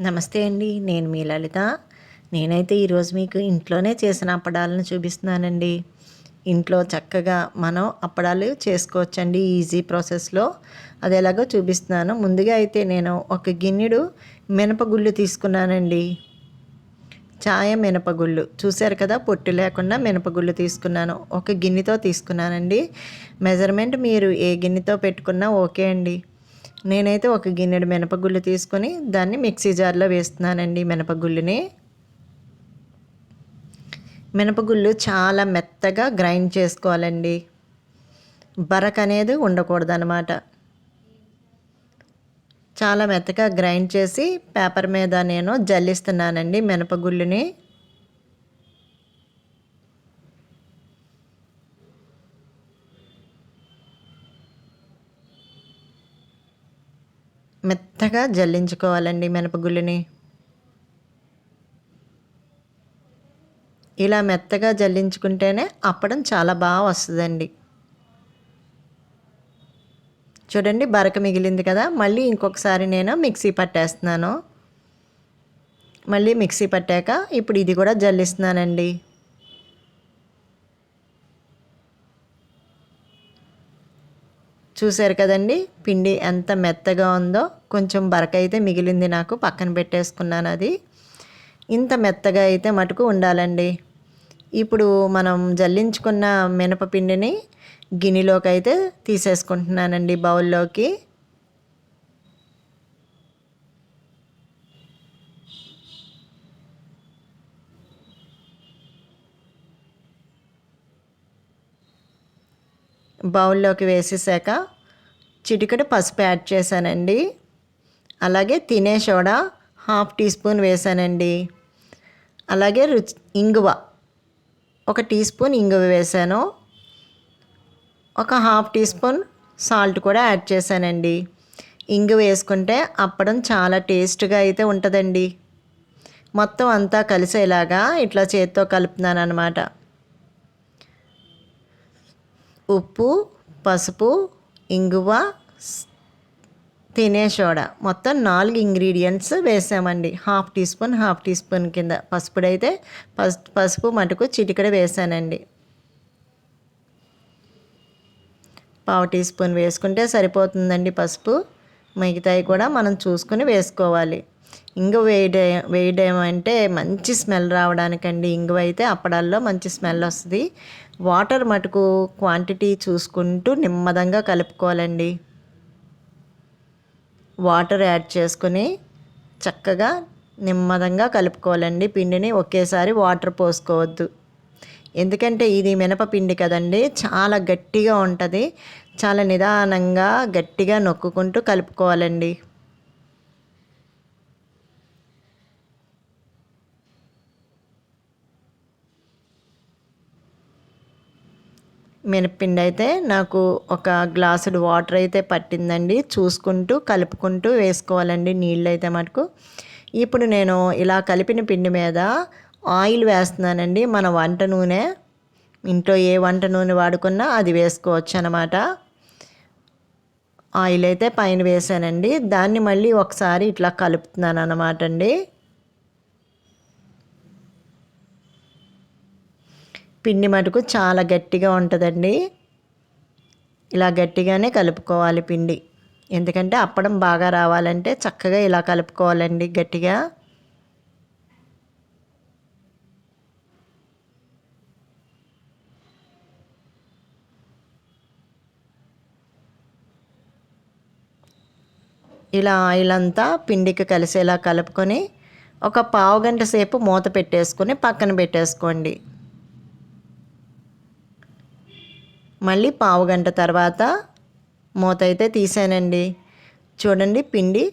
నమస్తే అండి. నేను మీ లలిత. నేనైతే ఈరోజు మీకు ఇంట్లోనే చేసిన అప్పడాలను చూపిస్తున్నానండి. ఇంట్లో చక్కగా మనం అప్పడాలు చేసుకోవచ్చండి ఈజీ ప్రాసెస్‌లో. అది ఎలాగో చూపిస్తున్నాను. ముందుగా అయితే నేను ఒక గిన్నెడు మినపగుళ్ళు తీసుకున్నానండి. చాయ మినపగుళ్ళు చూశారు కదా, పొట్టు లేకుండా మినపగుళ్ళు తీసుకున్నాను. ఒక గిన్నెతో తీసుకున్నానండి. మెజర్మెంట్ మీరు ఏ గిన్నెతో పెట్టుకున్నా ఓకే అండి. నేనైతే ఒక గిన్నెడు మినపగుళ్ళు తీసుకొని దాన్ని మిక్సీ జార్లో వేస్తున్నానండి. మినపగుళ్ళు చాలా మెత్తగా గ్రైండ్ చేసుకోవాలండి. బరక అనేది ఉండకూడదనమాట. చాలా మెత్తగా గ్రైండ్ చేసి పేపర్ మీద నేను జల్లిస్తున్నానండి మినపగుళ్ళుని. మెత్తగా జల్లించుకోవాలండి మినపగుళ్ళుని. ఇలా మెత్తగా జల్లించుకుంటేనే అప్పడం చాలా బాగా వస్తుందండి. చూడండి, బరక మిగిలింది కదా, మళ్ళీ ఇంకొకసారి నేను మిక్సీ పట్టేస్తున్నాను. మళ్ళీ మిక్సీ పట్టాక ఇప్పుడు ఇది కూడా జల్లిస్తున్నానండి. చూశారు కదండి, పిండి ఎంత మెత్తగా ఉందో. కొంచెం బరక అయితే మిగిలింది, నాకు పక్కన పెట్టేసుకున్నాను. అది ఇంత మెత్తగా అయితే మటుకు ఉండాలండి. ఇప్పుడు మనం జల్లించుకున్న మినపపిండిని గిన్నెలోకి అయితే తీసేసుకుంటున్నానండి, బౌల్లోకి. బౌల్లోకి వేసేసాక చిటికెడు పసుపు యాడ్ చేశానండి. అలాగే తినే సోడా 1/2 టీ స్పూన్ వేసానండి. అలాగే ఇంగువ 1 టీ స్పూన్ ఇంగువ వేసాను. ఒక 1/2 టీ స్పూన్ సాల్ట్ కూడా యాడ్ చేశానండి. ఇంగువ వేసుకుంటే అప్పడం చాలా టేస్ట్గా అయితే ఉంటుందండి. మొత్తం అంతా కలిసేలాగా ఇట్లా చేత్తో కలుపుతున్నాను అనమాట. ఉప్పు, పసుపు, ఇంగువ, తినే సోడా మొత్తం 4 ఇంగ్రీడియంట్స్ వేసామండి. 1/2 టీ స్పూన్ 1/2 టీ స్పూన్ కింద పసుపుడైతే పసుపు మటుకు చిటికెడ వేసానండి. 1/2 టీ స్పూన్ వేసుకుంటే సరిపోతుందండి పసుపు. మిగతాయి కూడా మనం చూసుకుని వేసుకోవాలి. ఇంగువ వేయడం అంటే మంచి స్మెల్ రావడానికండి. ఇంగువ అయితే అప్పడాల్లో మంచి స్మెల్ వస్తుంది. వాటర్ మటుకు క్వాంటిటీ చూసుకుంటూ నెమ్మదంగా కలుపుకోవాలండి. వాటర్ యాడ్ చేసుకొని చక్కగా నెమ్మదంగా కలుపుకోవాలండి. పిండిని ఒకేసారి వాటర్ పోసుకోవద్దు. ఎందుకంటే ఇది మినపపిండి కదండి, చాలా గట్టిగా ఉంటుంది. చాలా నిదానంగా గట్టిగా నొక్కుకుంటూ కలుపుకోవాలండి. మినప్పిండి అయితే నాకు ఒక గ్లాసుడు వాటర్ అయితే పట్టిందండి. చూసుకుంటూ కలుపుకుంటూ వేసుకోవాలండి నీళ్ళు అయితే మటుకు. ఇప్పుడు నేను ఇలా కలిపిన పిండి మీద ఆయిల్ వేస్తున్నానండి. మన వంట నూనె, ఇంట్లో ఏ వంట నూనె వాడుకున్నా అది వేసుకోవచ్చు అన్నమాట. ఆయిల్ అయితే పైన వేసానండి. దాన్ని మళ్ళీ ఒకసారి ఇట్లా కలుపుతున్నాను అన్నమాట అండి. పిండి మటుకు చాలా గట్టిగా ఉంటుందండి. ఇలా గట్టిగానే కలుపుకోవాలి పిండి. ఎందుకంటే అప్పడం బాగా రావాలంటే చక్కగా ఇలా కలుపుకోవాలండి గట్టిగా. ఇలా ఆయిల్ అంతా పిండికి కలిసేలా కలుపుకొని ఒక పావుగంట సేపు మూత పెట్టేసుకొని పక్కన పెట్టేసుకోండి. మళ్ళీ పావుగంట తర్వాత మూత అయితే తీసానండి. చూడండి, పిండి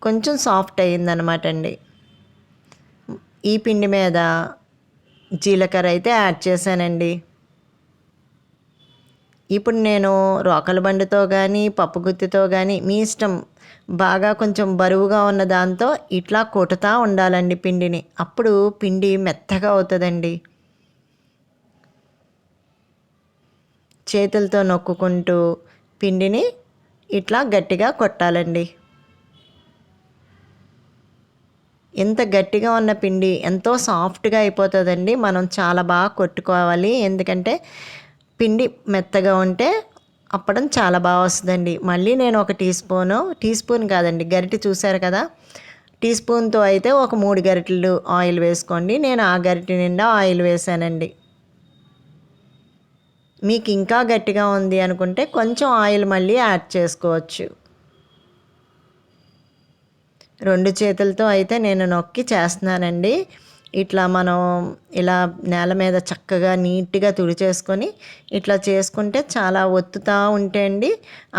కొంచెం సాఫ్ట్ అయ్యిందనమాట అండి. ఈ పిండి మీద జీలకర్ర అయితే యాడ్ చేశానండి. ఇప్పుడు నేను రోకల బండితో కానీ పప్పు గుత్తితో కానీ మీ ఇష్టం, బాగా కొంచెం బరువుగా ఉన్న దాంతో ఇట్లా కొట్టుతూ ఉండాలండి పిండిని. అప్పుడు పిండి మెత్తగా అవుతుందండి. చేతులతో నొక్కుకుంటూ పిండిని ఇట్లా గట్టిగా కొట్టాలండి. ఎంత గట్టిగా ఉన్న పిండి ఎంతో సాఫ్ట్గా అయిపోతుందండి. మనం చాలా బాగా కొట్టుకోవాలి, ఎందుకంటే పిండి మెత్తగా ఉంటే అప్పడం చాలా బాగా వస్తుందండి. మళ్ళీ నేను ఒక టీ స్పూన్ కాదండి, గరిటె చూసారు కదా, టీ స్పూన్తో అయితే ఒక 3 గరిటెలు ఆయిల్ వేసుకోండి. నేను ఆ గరిటె నిండా ఆయిల్ వేసానండి. మీకు ఇంకా గట్టిగా ఉంది అనుకుంటే కొంచెం ఆయిల్ మళ్ళీ యాడ్ చేసుకోవచ్చు. 2 చేతులతో అయితే నేను నొక్కి చేస్తున్నానండి. ఇట్లా మనం ఇలా నేల మీద చక్కగా నీట్‌గా తుడిచేసుకొని ఇట్లా చేసుకుంటే చాలా ఒత్తుతా ఉంటే అండి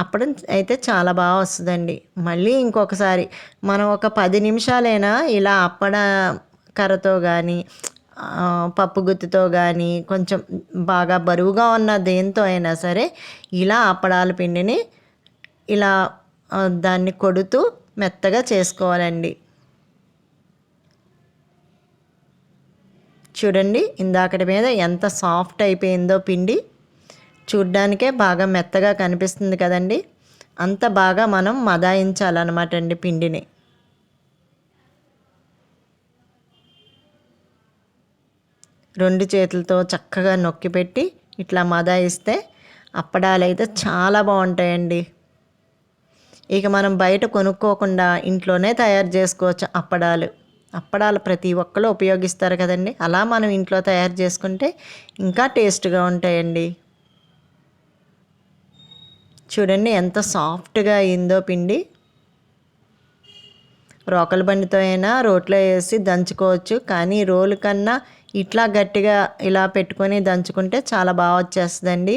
అప్పడం అయితే చాలా బాగా వస్తుందండి. మళ్ళీ ఇంకొకసారి మనం ఒక 10 నిమిషాలైనా ఇలా కర్రతో కానీ పప్పు గుత్తితో కానీ కొంచెం బాగా బరువుగా ఉన్న దేంతో అయినా సరే ఇలా అప్పడాల పిండిని ఇలా దాన్ని కొడుతూ మెత్తగా చేసుకోవాలండి. చూడండి ఇందాకటి మీద ఎంత సాఫ్ట్ అయిపోయిందో పిండి, చూడ్డానికే బాగా మెత్తగా కనిపిస్తుంది కదండి. అంత బాగా మనం మదాయించాలన్నమాట అండి పిండిని. రెండు చేతులతో చక్కగా నొక్కి పెట్టి ఇట్లా మదాయిస్తే అప్పడాలు అయితే చాలా బాగుంటాయండి. ఇక మనం బయట కొనుక్కోకుండా ఇంట్లోనే తయారు చేసుకోవచ్చు అప్పడాలు ప్రతి ఒక్కరు ఉపయోగిస్తారు కదండి. అలా మనం ఇంట్లో తయారు చేసుకుంటే ఇంకా టేస్ట్గా ఉంటాయండి. చూడండి ఎంత సాఫ్ట్గా అయిందో పిండి. రోకల బండితో అయినా రోట్లో వేసి దంచుకోవచ్చు, కానీ రోలు కన్నా ఇట్లా గట్టిగా ఇలా పెట్టుకొని దంచుకుంటే చాలా బాగా వచ్చేస్తుందండి.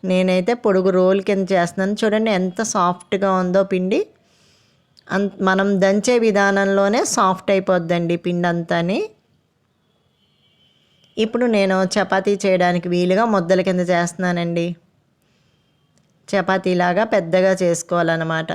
నేనైతే పొడుగు రోల్ కింద చేస్తున్నాను. చూడండి ఎంత సాఫ్ట్గా ఉందో పిండి. మనం దంచే విధానంలోనే సాఫ్ట్ అయిపోద్దండి పిండి అంతాని. ఇప్పుడు నేను చపాతీ చేయడానికి వీలుగా ముద్దల కింద చేస్తున్నానండి. చపాతీలాగా పెద్దగా చేసుకోవాలన్నమాట.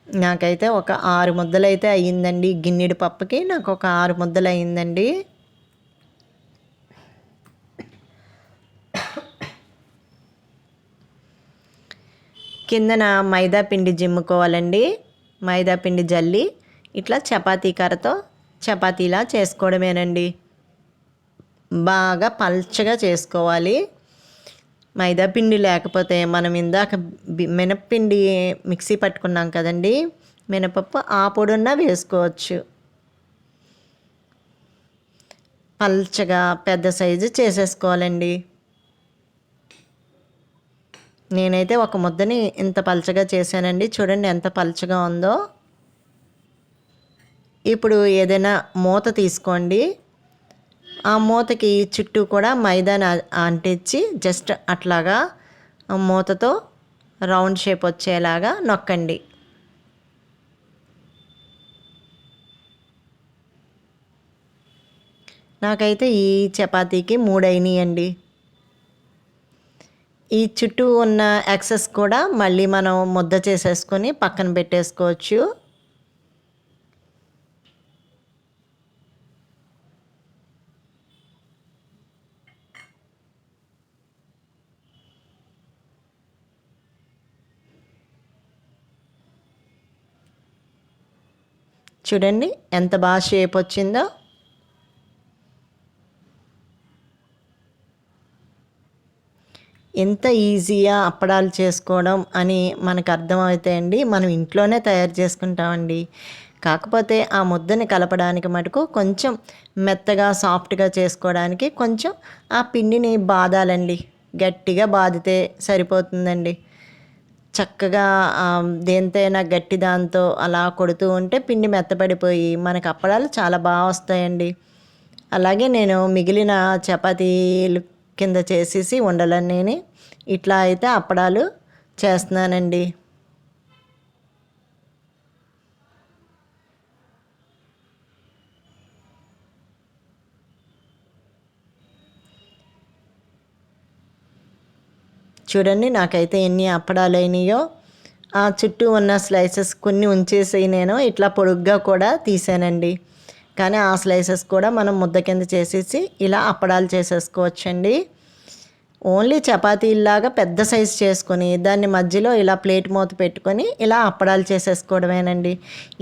నాకైతే ఒక 6 ముద్దలైతే అయ్యిందండి. గిన్నెడు పప్పుకి నాకు ఒక 6 ముద్దలు అయ్యిందండి. కిందన మైదా పిండి జిమ్ముకోవాలండి. మైదా పిండి జల్లి ఇట్లా చపాతీ కర్రతో చపాతీలా చేసుకోవడమేనండి. బాగా పల్చగా చేసుకోవాలి. మైదా పిండి లేకపోతే మనం ఇందాక మినప్పిండి మిక్సీ పట్టుకున్నాం కదండి, మినపప్పు ఆ పొడున్నా వేసుకోవచ్చు. పల్చగా పెద్ద సైజు చేసేసుకోవాలండి. నేనైతే ఒక ముద్దని ఇంత పల్చగా చేశానండి. చూడండి ఎంత పల్చగా ఉందో. ఇప్పుడు ఏదైనా మూత తీసుకోండి. ఆ మూతకి చుట్టూ కూడా మైదాని అంటించి జస్ట్ అట్లాగా మూతతో రౌండ్ షేప్ వచ్చేలాగా నొక్కండి. నాకైతే ఈ చపాతీకి 3 అయినాయండి. ఈ చుట్టూ ఉన్న ఎక్సెస్ కూడా మళ్ళీ మనం ముద్ద చేసేసుకొని పక్కన పెట్టేసుకోవచ్చు. చూడండి ఎంత బాగా షేప్ వచ్చిందో. ఎంత ఈజీగా అప్పడాలు చేసుకోవడం అని మనకు అర్థమవుతాయండి. మనం ఇంట్లోనే తయారు చేసుకుంటామండి. కాకపోతే ఆ ముద్దని కలపడానికి మటుకు కొంచెం మెత్తగా సాఫ్ట్గా చేసుకోవడానికి కొంచెం ఆ పిండిని బాదాలండి. గట్టిగా బాదితే సరిపోతుందండి. చక్కగా దేనితోనైనా గట్టి దాంతో అలా కొడుతూ ఉంటే పిండి మెత్తపడిపోయి మనకు అప్పడాలు చాలా బాగా వస్తాయండి. అలాగే నేను మిగిలిన చపాతీలు కింద చేసేసి ఉండలన్నీ ఇట్లా అయితే అప్పడాలు చేస్తున్నానండి. చూడండి నాకైతే ఎన్ని అప్పడాలు అయినాయో. ఆ చుట్టూ ఉన్న స్లైసెస్ కొన్ని ఉంచేసి నేను ఇట్లా పొడుగ్గా కూడా తీసానండి. కానీ ఆ స్లైసెస్ కూడా మనం ముద్ద కింద చేసేసి ఇలా అప్పడాలు చేసేసుకోవచ్చండి. ఓన్లీ చపాతీలాగా పెద్ద సైజు చేసుకొని దాన్ని మధ్యలో ఇలా ప్లేట్ మూత పెట్టుకొని ఇలా అప్పడాలు చేసేసుకోవడమేనండి.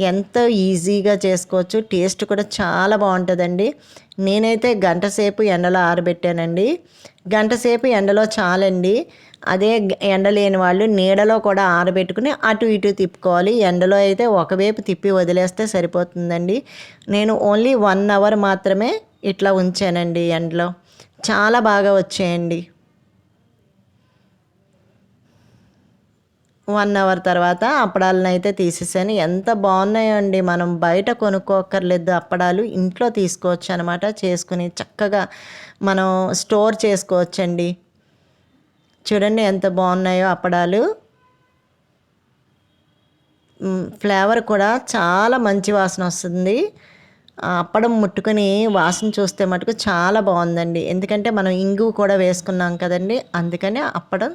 ఎంతో ఈజీగా చేసుకోవచ్చు. టేస్ట్ కూడా చాలా బాగుంటుందండి. నేనైతే గంట సేపు ఎండలో ఆరబెట్టానండి. గంట సేపు ఎండలో చాలండి. అదే ఎండ లేని వాళ్ళు నీడలో కూడా ఆరబెట్టుకుని అటు ఇటు తిప్పుకోవాలి. ఎండలో అయితే ఒకవైపు తిప్పి వదిలేస్తే సరిపోతుందండి. నేను ఓన్లీ 1 అవర్ మాత్రమే ఇట్లా ఉంచానండి ఎండలో. చాలా బాగా వచ్చాయండి. 1 అవర్ తర్వాత అప్పడాలను అయితే తీసేసాను. ఎంత బాగున్నాయో అండి. మనం బయట కొనుక్కోక్కర్లేదు అప్పడాలు. ఇంట్లో తీసుకోవచ్చు అనమాట. చేసుకుని చక్కగా మనం స్టోర్ చేసుకోవచ్చండి. చూడండి ఎంత బాగున్నాయో అప్పడాలు. ఫ్లేవర్ కూడా చాలా మంచి వాసన వస్తుంది. అప్పడం ముట్టుకొని వాసన చూస్తే మటుకు చాలా బాగుందండి. ఎందుకంటే మనం ఇంగువ కూడా వేసుకున్నాం కదండి, అందుకని అప్పడం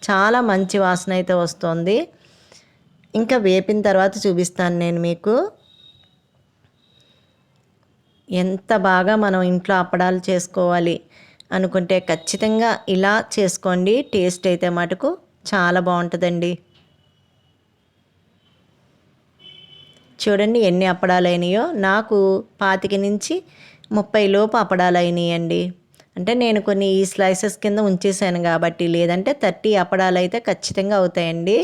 చాలా మంచి వాసన అయితే వస్తుంది. ఇంకా వేపిన తర్వాత చూపిస్తాను నేను మీకు. ఎంత బాగా మనం ఇంట్లో అప్పడాలు చేసుకోవాలి అనుకుంటే ఖచ్చితంగా ఇలా చేసుకోండి. టేస్ట్ అయితే మటుకు చాలా బాగుంటుందండి. చూడండి ఎన్ని అప్పడాలు అయినాయో. నాకు 25 నుంచి 30 లోపు అప్పడాలు అయినాయండి. అంటే నేను కొన్ని ఈ స్లైసెస్ కింద ఉంచేసాను కాబట్టి, లేదంటే 30 అప్పడాలు అయితే ఖచ్చితంగా అవుతాయండి.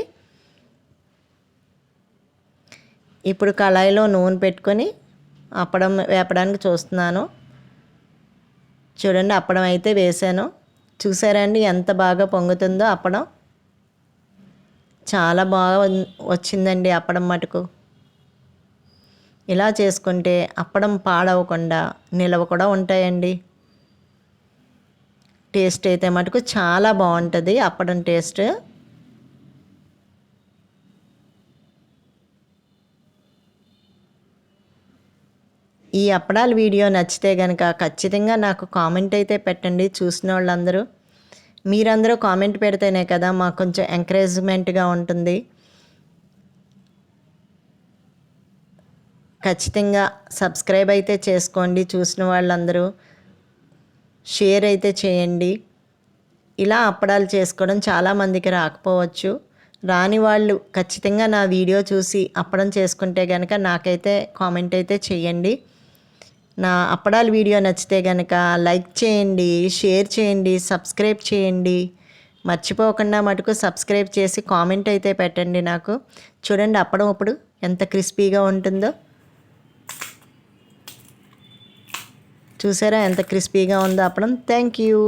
ఇప్పుడు కళాయిలో నూనె పెట్టుకొని అప్పడం వేపడానికి చూస్తున్నాను. చూడండి అప్పడం అయితే వేసాను. చూసారా అండి ఎంత బాగా పొంగుతుందో అప్పడం. చాలా బాగా వచ్చిందండి అప్పడం మటుకు. ఇలా చేసుకుంటే అప్పడం పాడవకుండా నిలవ కూడా ఉంటాయండి. టేస్ట్ అయితే మటుకు చాలా బాగుంటుంది అప్పడం టేస్ట్. ఈ అప్పడాల వీడియో నచ్చితే కనుక ఖచ్చితంగా నాకు కామెంట్ అయితే పెట్టండి. చూసిన వాళ్ళందరూ మీరందరూ కామెంట్ పెడితేనే కదా మాకు కొంచెం ఎంకరేజ్మెంట్గా ఉంటుంది. ఖచ్చితంగా సబ్స్క్రైబ్ అయితే చేసుకోండి. చూసిన వాళ్ళందరూ షేర్ అయితే చేయండి. ఇలా అప్పడాలు చేసుకోవడం చాలామందికి రాకపోవచ్చు. రాని వాళ్ళు ఖచ్చితంగా నా వీడియో చూసి అప్పడం చేసుకుంటే కనుక నాకైతే కామెంట్ అయితే చేయండి. నా అప్పడాల వీడియో నచ్చితే కనుక లైక్ చేయండి, షేర్ చేయండి, సబ్స్క్రైబ్ చేయండి. మర్చిపోకుండా మటుకు సబ్స్క్రైబ్ చేసి కామెంట్ అయితే పెట్టండి నాకు. చూడండి అప్పడం ఇప్పుడు ఎంత క్రిస్పీగా ఉంటుందో. చూసారా ఎంత క్రిస్పీగా ఉందో అప్పడం. Thank you.